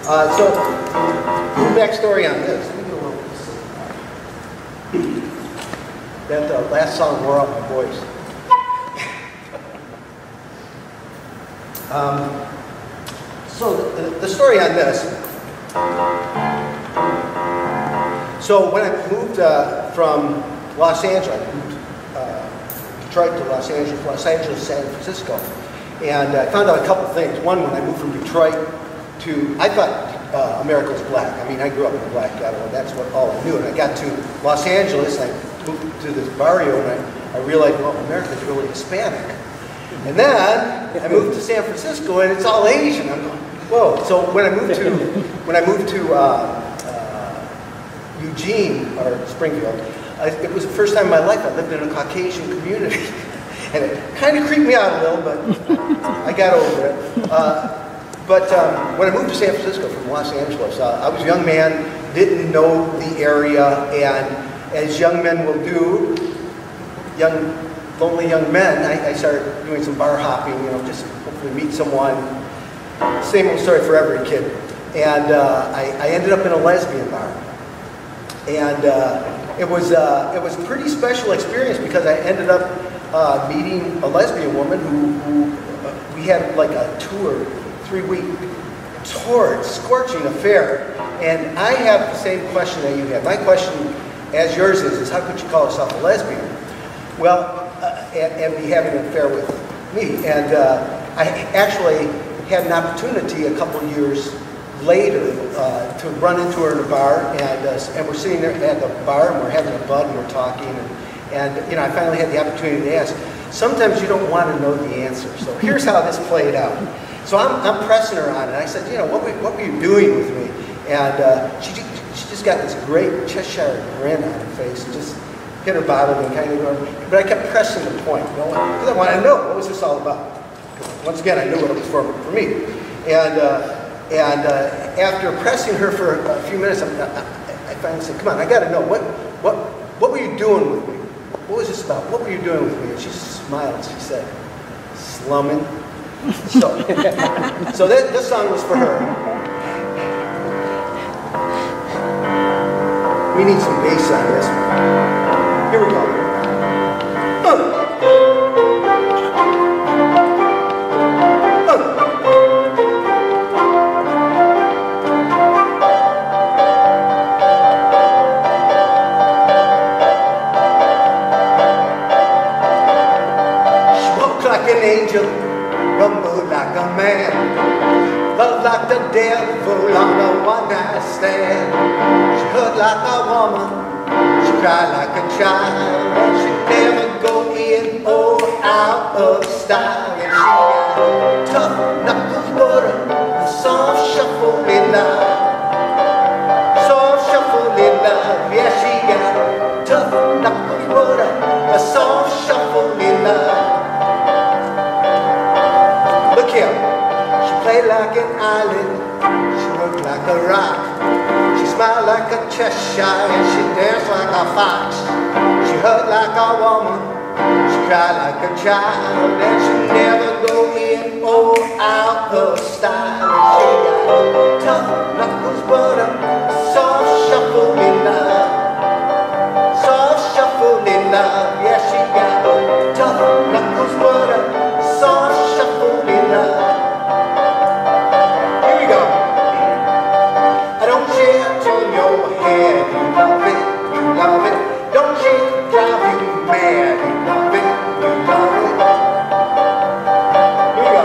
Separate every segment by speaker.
Speaker 1: So, little backstory on this. Let me get a little that last song wore out my voice. So the story on this. So when I moved from Los Angeles, I moved Detroit to Los Angeles, San Francisco, and I found out a couple things. One, when I moved from Detroit to, I thought America was black. I mean, I grew up in a black ghetto, and that's what all I knew. And I got to Los Angeles, I moved to this barrio, and I realized, well, America's really Hispanic. And then I moved to San Francisco, and it's all Asian. I'm going, whoa! So when I moved to Eugene or Springfield, it was the first time in my life I lived in a Caucasian community, and it kind of creeped me out a little, but I got over it. But when I moved to San Francisco from Los Angeles, I was a young man, didn't know the area, and as young men will do, lonely young men, I started doing some bar hopping, you know, just hopefully meet someone. Same old story for every kid. And I ended up in a lesbian bar. And it was a pretty special experience because I ended up meeting a lesbian woman who we had like a 2 or 3 week torrid, scorching affair. And I have the same question that you have. My question, as yours is how could you call yourself a lesbian? Well, and be having an affair with me. And I actually had an opportunity a couple years later to run into her in a bar, and we're sitting there at the bar, and we're having a bud, and we're talking, and you know, I finally had the opportunity to ask. Sometimes you don't want to know the answer, so here's how this played out. So I'm pressing her on it. I said, you know, what were you doing with me? And she just got this great Cheshire grin on her face, and just hit her bottom and kind of going, but I kept pressing the point, you know, because I wanted to know what was this all about. Once again, I knew what it was for me. And after pressing her for a few minutes, I finally said, come on, I got to know, what were you doing with me? What was this about? What were you doing with me? And she smiled and she said, slumming. So this song was for her. We need some bass on this one. Here we go. Like an angel, rumble like a man, love like the devil on a one-night stand. She hurt like a woman, she cried like a child, and she never go in or out of style. And she got tough knuckles butter, a soft shuffling love, soft shuffling love. Yeah, she got tough knuckles butter, a soft shuffling love. Look here, she played like an island, she worked like a rock, she smiled like a Cheshire, and she danced like a fox. She hurt like a woman, she cried like a child, and she never go in or out of style. And she got tough knuckles but a soft shuffling love, soft shuffling love. Yeah, she got tough knuckles but a soft shuffling love. Here we go. I don't care till your head, you love it, you love it. Don't shake, drive you mad, you love it, you love it. Here we go.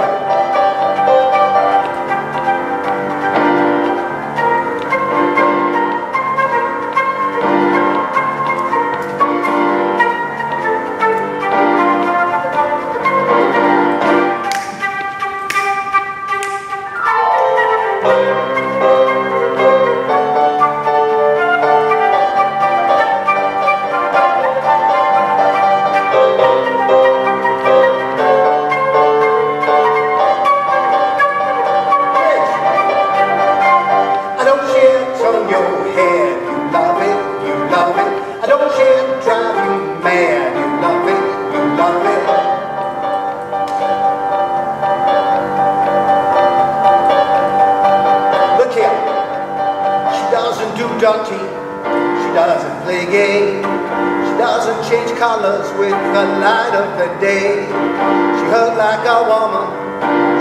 Speaker 1: doesn't do dirty, she doesn't play gay, she doesn't change colors with the light of the day. She hurt like a woman,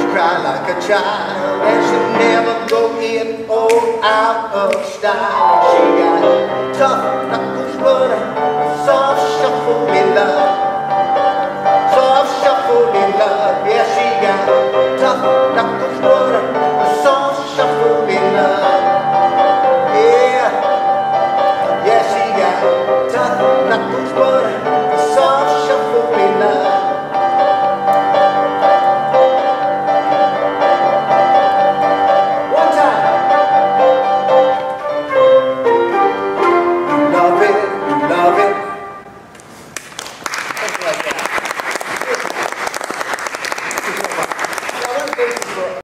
Speaker 1: she cried like a child, and she never go in or out of style. She got tough knuckles, but